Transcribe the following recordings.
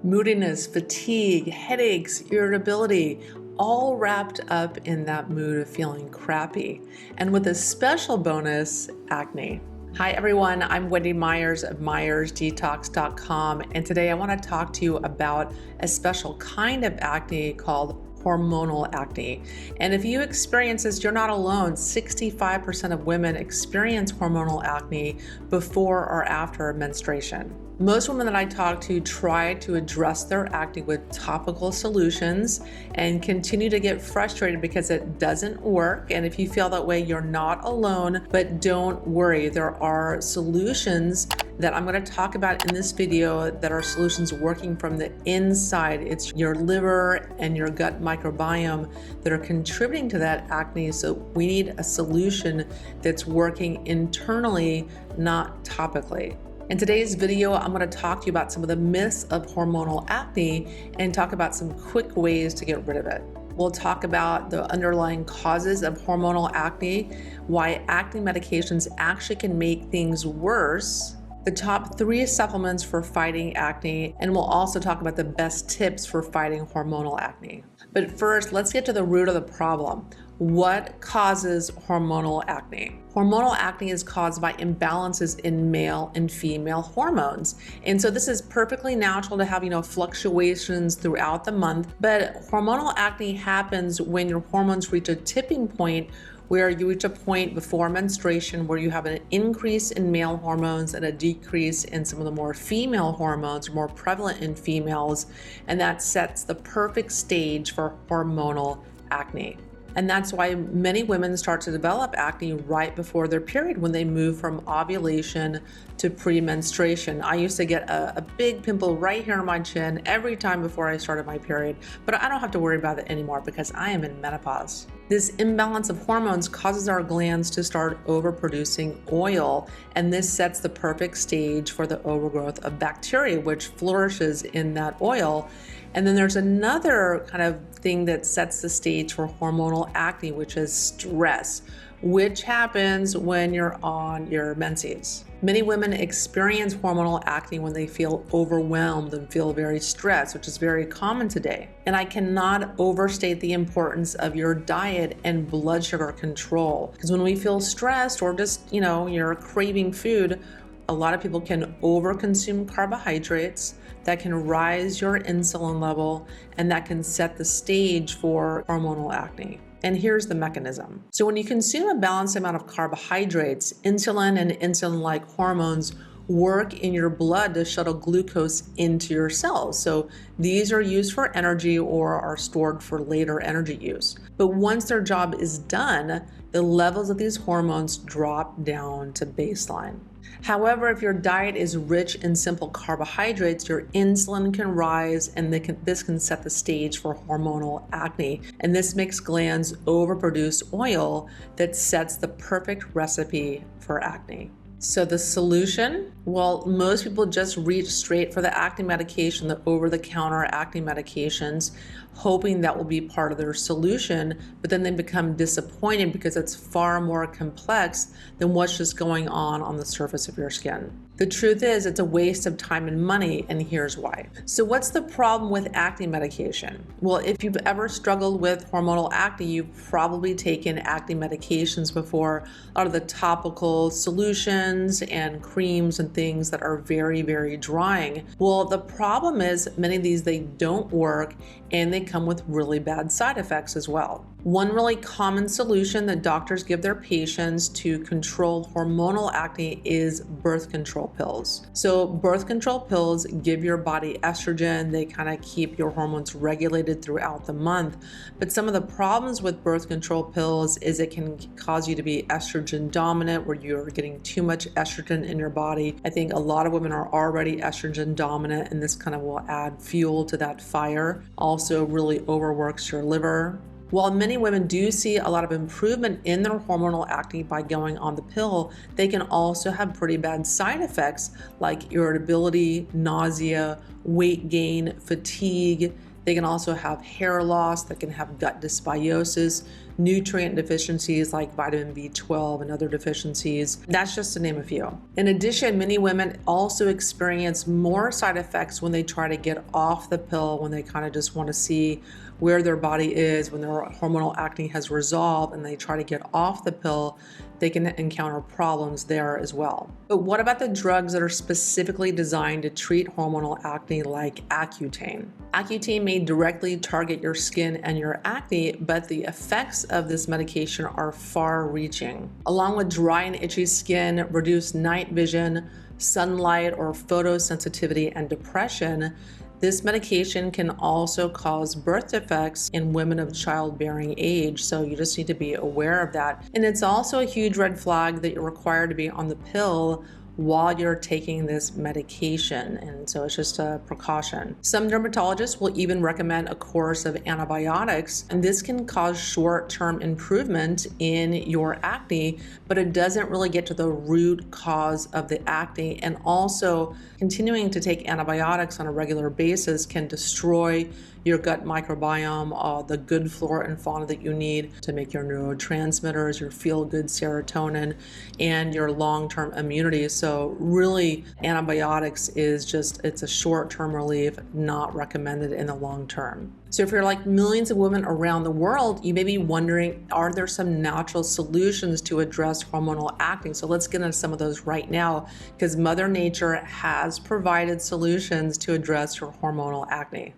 Moodiness, fatigue, headaches, irritability, all wrapped up in that mood of feeling crappy. And with a special bonus, acne. Hi everyone, I'm Wendy Myers of MyersDetox.com, and today I want to talk to you about a special kind of acne called hormonal acne. And if you experience this, you're not alone. 65% of women experience hormonal acne before or after menstruation. Most women that I talk to try to address their acne with topical solutions and continue to get frustrated because it doesn't work. And if you feel that way, you're not alone, but don't worry. There are solutions that I'm going to talk about in this video that are solutions working from the inside. It's your liver and your gut microbiome that are contributing to that acne. So we need a solution that's working internally, not topically. In today's video, I'm going to talk to you about some of the myths of hormonal acne and talk about some quick ways to get rid of it. We'll talk about the underlying causes of hormonal acne, why acne medications actually can make things worse, the top 3 supplements for fighting acne, and we'll also talk about the best tips for fighting hormonal acne. But first, let's get to the root of the problem. What causes hormonal acne? Hormonal acne is caused by imbalances in male and female hormones. And so this is perfectly natural to have, fluctuations throughout the month, but hormonal acne happens when your hormones reach a tipping point where you reach a point before menstruation where you have an increase in male hormones and a decrease in some of the more female hormones, more prevalent in females, and that sets the perfect stage for hormonal acne. And that's why many women start to develop acne right before their period when they move from ovulation to pre-menstruation. I used to get a big pimple right here on my chin every time before I started my period, but I don't have to worry about it anymore because I am in menopause. This imbalance of hormones causes our glands to start overproducing oil, and this sets the perfect stage for the overgrowth of bacteria, which flourishes in that oil. And then there's another kind of thing that sets the stage for hormonal acne, which is stress, which happens when you're on your menses. Many women experience hormonal acne when they feel overwhelmed and feel very stressed, which is very common today. And I cannot overstate the importance of your diet and blood sugar control. Because when we feel stressed or just, you're craving food, a lot of people can overconsume carbohydrates. That can rise your insulin level, and that can set the stage for hormonal acne. And here's the mechanism. So when you consume a balanced amount of carbohydrates, insulin and insulin-like hormones work in your blood to shuttle glucose into your cells. So these are used for energy or are stored for later energy use. But once their job is done, the levels of these hormones drop down to baseline. However, if your diet is rich in simple carbohydrates, your insulin can rise, and this can set the stage for hormonal acne. And this makes glands overproduce oil that sets the perfect recipe for acne. So the solution? Well, most people just reach straight for the acne medication, the over-the-counter acne medications, hoping that will be part of their solution, but then they become disappointed because it's far more complex than what's just going on the surface of your skin. The truth is, it's a waste of time and money, and here's why. So what's the problem with acne medication? Well, if you've ever struggled with hormonal acne, you've probably taken acne medications before, a lot of the topical solutions and creams and things that are very, very drying. Well, the problem is many of these, they don't work, and they come with really bad side effects as well. One really common solution that doctors give their patients to control hormonal acne is birth control pills. So birth control pills give your body estrogen. They kind of keep your hormones regulated throughout the month. But some of the problems with birth control pills is it can cause you to be estrogen dominant, where you're getting too much estrogen in your body. I think a lot of women are already estrogen dominant, and this kind of will add fuel to that fire. Also really overworks your liver. While many women do see a lot of improvement in their hormonal acne by going on the pill, they can also have pretty bad side effects like irritability, nausea, weight gain, fatigue. They can also have hair loss, they can have gut dysbiosis, nutrient deficiencies like vitamin B12 and other deficiencies. That's just to name a few. In addition, many women also experience more side effects when they try to get off the pill, when they kind of just want to see where their body is, when their hormonal acne has resolved and they try to get off the pill, they can encounter problems there as well. But what about the drugs that are specifically designed to treat hormonal acne like Accutane? Accutane may directly target your skin and your acne, but the effects of this medication are far-reaching. Along with dry and itchy skin, reduced night vision, sunlight or photosensitivity, and depression, this medication can also cause birth defects in women of childbearing age, so you just need to be aware of that. And it's also a huge red flag that you're required to be on the pill while you're taking this medication, and so it's just a precaution. Some dermatologists will even recommend a course of antibiotics, and this can cause short-term improvement in your acne, but it doesn't really get to the root cause of the acne. And also, continuing to take antibiotics on a regular basis can destroy your gut microbiome, the good flora and fauna that you need to make your neurotransmitters, your feel-good serotonin, and your long-term immunity. So really, antibiotics it's a short-term relief, not recommended in the long term. So if you're like millions of women around the world, you may be wondering, are there some natural solutions to address hormonal acne? So let's get into some of those right now, because Mother Nature has provided solutions to address your hormonal acne.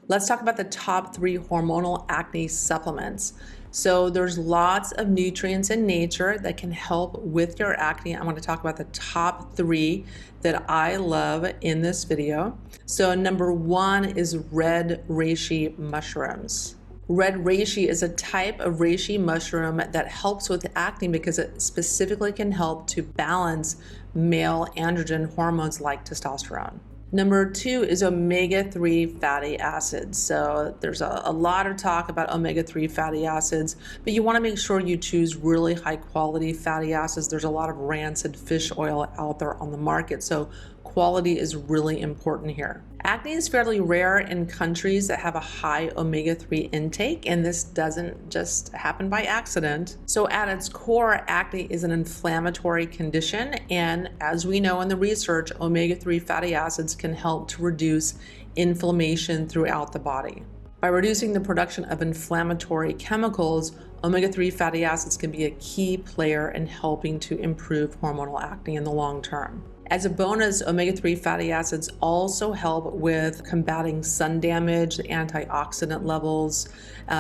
Let's talk about the top 3 hormonal acne supplements. So there's lots of nutrients in nature that can help with your acne. I want to talk about the top 3 that I love in this video. So number 1 is red reishi mushrooms. Red reishi is a type of reishi mushroom that helps with acne because it specifically can help to balance male androgen hormones like testosterone. Number 2 is omega-3 fatty acids. So there's a lot of talk about omega-3 fatty acids, but you want to make sure you choose really high quality fatty acids. There's a lot of rancid fish oil out there on the market, so quality is really important here. Acne is fairly rare in countries that have a high omega-3 intake, and this doesn't just happen by accident. So at its core, acne is an inflammatory condition, and as we know in the research, omega-3 fatty acids can help to reduce inflammation throughout the body. By reducing the production of inflammatory chemicals, omega-3 fatty acids can be a key player in helping to improve hormonal acne in the long term. As a bonus, omega-3 fatty acids also help with combating sun damage, the antioxidant levels.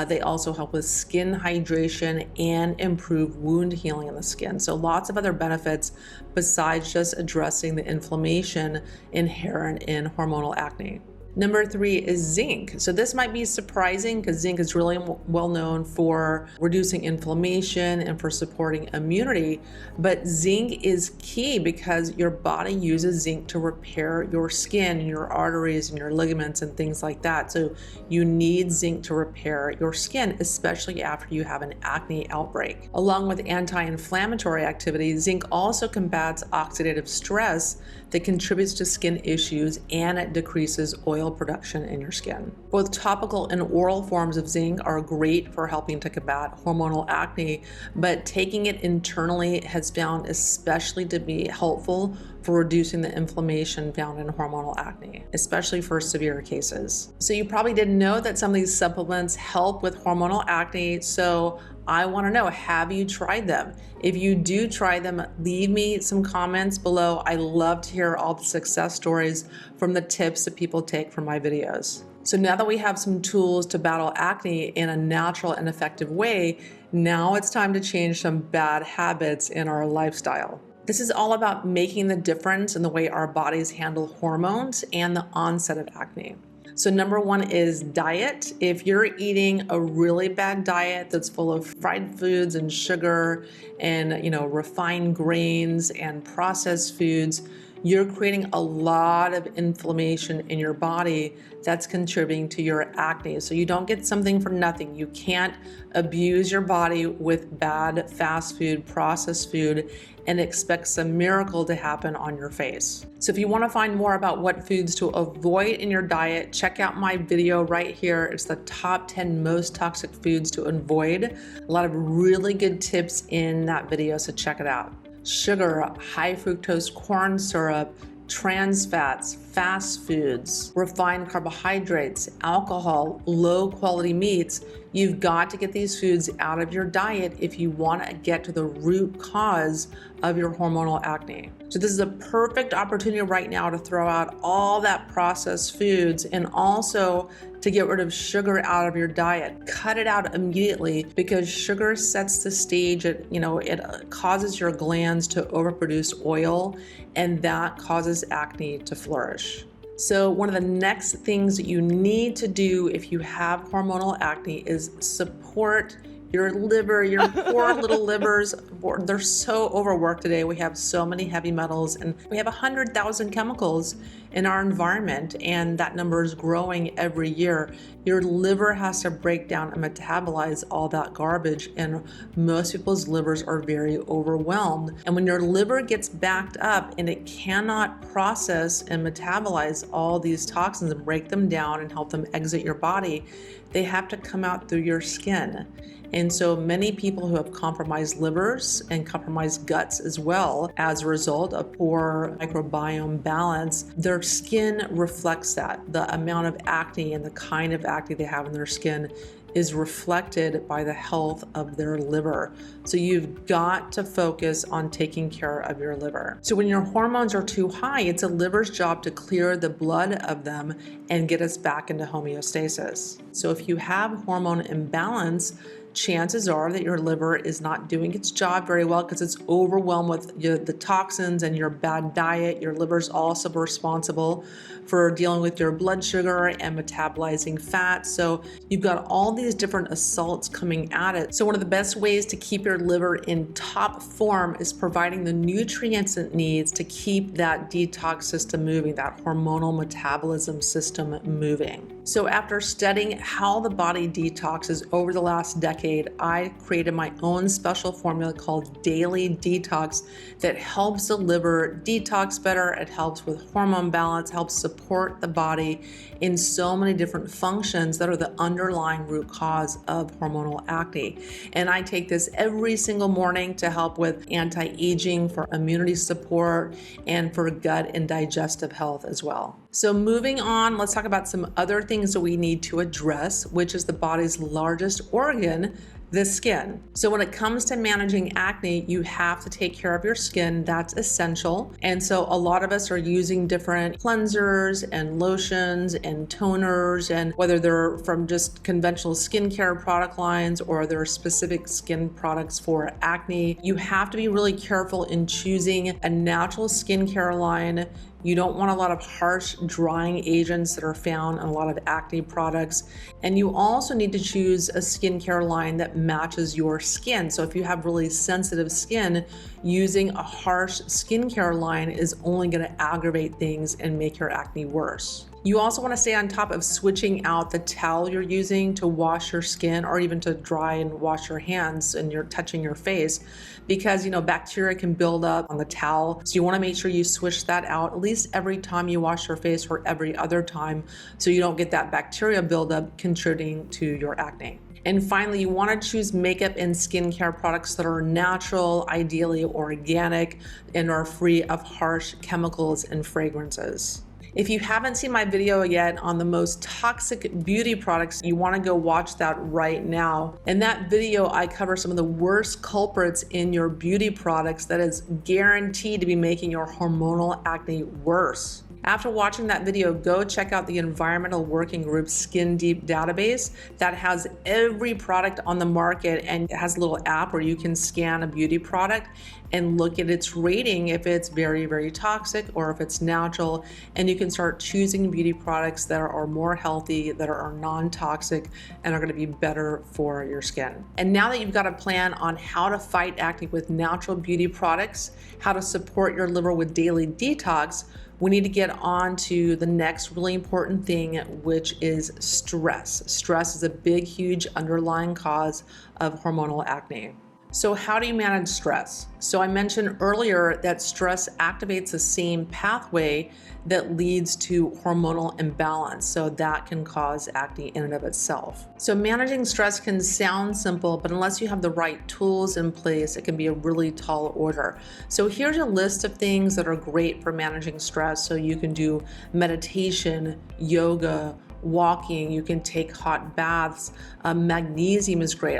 They also help with skin hydration and improve wound healing in the skin. So lots of other benefits besides just addressing the inflammation inherent in hormonal acne. Number 3 is zinc. So this might be surprising because zinc is really well known for reducing inflammation and for supporting immunity, but zinc is key because your body uses zinc to repair your skin, your arteries, and your ligaments and things like that. So you need zinc to repair your skin, especially after you have an acne outbreak. Along with anti-inflammatory activity, zinc also combats oxidative stress that contributes to skin issues, and it decreases oil production in your skin. Both topical and oral forms of zinc are great for helping to combat hormonal acne, but taking it internally has found especially to be helpful for reducing the inflammation found in hormonal acne, especially for severe cases. So you probably didn't know that some of these supplements help with hormonal acne, so I want to know, have you tried them? If you do try them, leave me some comments below. I love to hear all the success stories from the tips that people take from my videos. So now that we have some tools to battle acne in a natural and effective way, now it's time to change some bad habits in our lifestyle. This is all about making the difference in the way our bodies handle hormones and the onset of acne. So number 1 is diet. If you're eating a really bad diet that's full of fried foods and sugar and refined grains and processed foods, you're creating a lot of inflammation in your body that's contributing to your acne. So you don't get something for nothing. You can't abuse your body with bad fast food, processed food, and expect some miracle to happen on your face. So if you want to find more about what foods to avoid in your diet, check out my video right here. It's the top 10 most toxic foods to avoid. A lot of really good tips in that video, so check it out. Sugar, high fructose corn syrup, trans fats, fast foods, refined carbohydrates, alcohol, low quality meats. You've got to get these foods out of your diet if you want to get to the root cause of your hormonal acne. So this is a perfect opportunity right now to throw out all that processed foods and also to get rid of sugar out of your diet. Cut it out immediately because sugar sets the stage. It causes your glands to overproduce oil, and that causes acne to flourish. So one of the next things that you need to do if you have hormonal acne is support your liver, your poor little livers. They're so overworked today. We have so many heavy metals and we have 100,000 chemicals in our environment, and that number is growing every year. Your liver has to break down and metabolize all that garbage, and most people's livers are very overwhelmed. And when your liver gets backed up and it cannot process and metabolize all these toxins and break them down and help them exit your body, they have to come out through your skin. And so many people who have compromised livers and compromised guts as well as a result of poor microbiome balance, their skin reflects that. The amount of acne and the kind of acne they have in their skin is reflected by the health of their liver. So you've got to focus on taking care of your liver. So when your hormones are too high, it's a liver's job to clear the blood of them and get us back into homeostasis. So if you have hormone imbalance, chances are that your liver is not doing its job very well because it's overwhelmed with the toxins and your bad diet. Your liver's also responsible for dealing with your blood sugar and metabolizing fat. So you've got all these different assaults coming at it. So one of the best ways to keep your liver in top form is providing the nutrients it needs to keep that detox system moving, that hormonal metabolism system moving. So after studying how the body detoxes over the last decade, I created my own special formula called Daily Detox that helps the liver detox better. It helps with hormone balance, helps support the body in so many different functions that are the underlying root cause of hormonal acne. And I take this every single morning to help with anti-aging, for immunity support, and for gut and digestive health as well. So moving on, let's talk about some other things that we need to address, which is the body's largest organ, the skin. So when it comes to managing acne, you have to take care of your skin. That's essential. And so a lot of us are using different cleansers and lotions and toners, and whether they're from just conventional skincare product lines or they're specific skin products for acne, you have to be really careful in choosing a natural skincare line. You don't want a lot of harsh drying agents that are found in a lot of acne products. And you also need to choose a skincare line that matches your skin. So if you have really sensitive skin, using a harsh skincare line is only going to aggravate things and make your acne worse. You also want to stay on top of switching out the towel you're using to wash your skin, or even to dry and wash your hands and you're touching your face, because bacteria can build up on the towel. So you want to make sure you switch that out at least every time you wash your face or every other time, so you don't get that bacteria buildup contributing to your acne. And finally, you want to choose makeup and skincare products that are natural, ideally organic, and are free of harsh chemicals and fragrances. If you haven't seen my video yet on the most toxic beauty products, you want to go watch that right now. In that video, I cover some of the worst culprits in your beauty products that is guaranteed to be making your hormonal acne worse. After watching that video, go check out the Environmental Working Group Skin Deep database that has every product on the market, and it has a little app where you can scan a beauty product and look at its rating if it's very, very toxic or if it's natural. And you can start choosing beauty products that are more healthy, that are non-toxic, and are gonna be better for your skin. And now that you've got a plan on how to fight acne with natural beauty products, how to support your liver with daily detox, we need to get on to the next really important thing, which is stress. Stress is a big, huge underlying cause of hormonal acne. So how do you manage stress? So I mentioned earlier that stress activates the same pathway that leads to hormonal imbalance. So that can cause acne in and of itself. So managing stress can sound simple, but unless you have the right tools in place, it can be a really tall order. So here's a list of things that are great for managing stress. So you can do meditation, yoga, walking, you can take hot baths. Magnesium is great.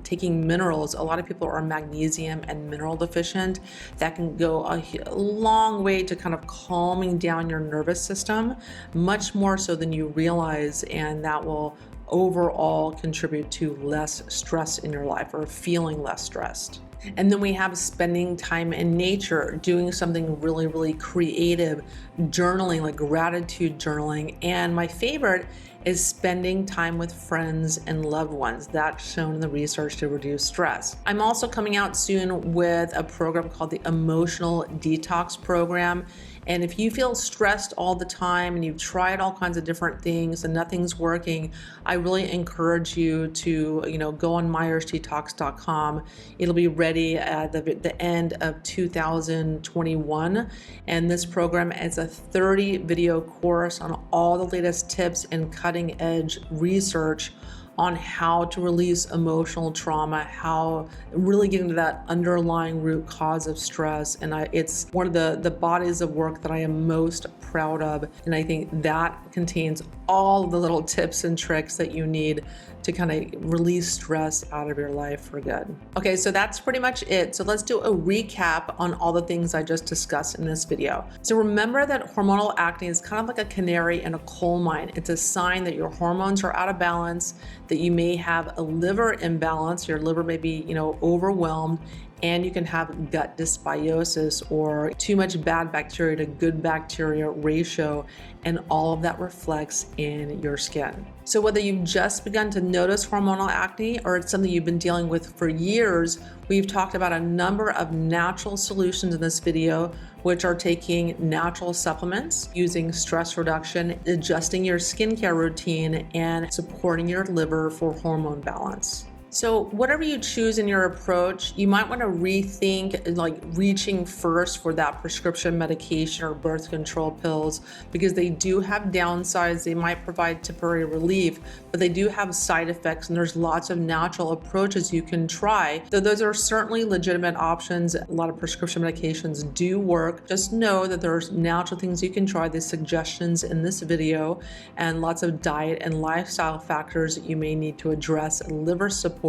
Taking minerals. A lot of people are magnesium and mineral deficient. That can go a long way to kind of calming down your nervous system, much more so than you realize, and that will overall contribute to less stress in your life or feeling less stressed. And then we have spending time in nature, doing something really, really creative, journaling, like gratitude journaling. And my favorite is spending time with friends and loved ones. That's shown in the research to reduce stress. I'm also coming out soon with a program called the Emotional Detox Program. And if you feel stressed all the time and you've tried all kinds of different things and nothing's working, I really encourage you to, go on MyersDetox.com. It'll be ready at the end of 2021. And this program is a 30 video course on all the latest tips and cutting edge research on how to release emotional trauma, how really get into that underlying root cause of stress. And it's one of the bodies of work that I am most proud of. And I think that contains all the little tips and tricks that you need to kind of release stress out of your life for good. Okay, so that's pretty much it. So let's do a recap on all the things I just discussed in this video. So remember that hormonal acne is kind of like a canary in a coal mine. It's a sign that your hormones are out of balance, that you may have a liver imbalance, your liver may be, overwhelmed, and you can have gut dysbiosis or too much bad bacteria to good bacteria ratio, and all of that reflects in your skin. So whether you've just begun to notice hormonal acne or it's something you've been dealing with for years, we've talked about a number of natural solutions in this video, which are taking natural supplements, using stress reduction, adjusting your skincare routine, and supporting your liver for hormone balance. So whatever you choose in your approach, you might want to rethink like reaching first for that prescription medication or birth control pills, because they do have downsides. They might provide temporary relief, but they do have side effects, and there's lots of natural approaches you can try. So those are certainly legitimate options. A lot of prescription medications do work. Just know that there's natural things you can try, the suggestions in this video, and lots of diet and lifestyle factors that you may need to address liver support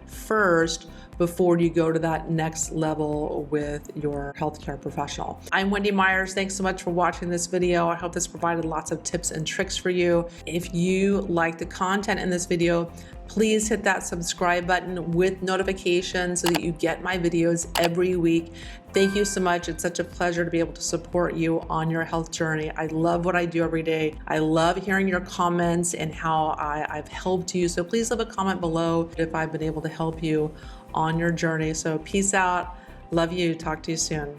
first before you go to that next level with your healthcare professional. I'm Wendy Myers. Thanks so much for watching this video. I hope this provided lots of tips and tricks for you. If you like the content in this video, please hit that subscribe button with notifications so that you get my videos every week. Thank you so much. It's such a pleasure to be able to support you on your health journey. I love what I do every day. I love hearing your comments and how I've helped you. So please leave a comment below if I've been able to help you on your journey. So peace out. Love you. Talk to you soon.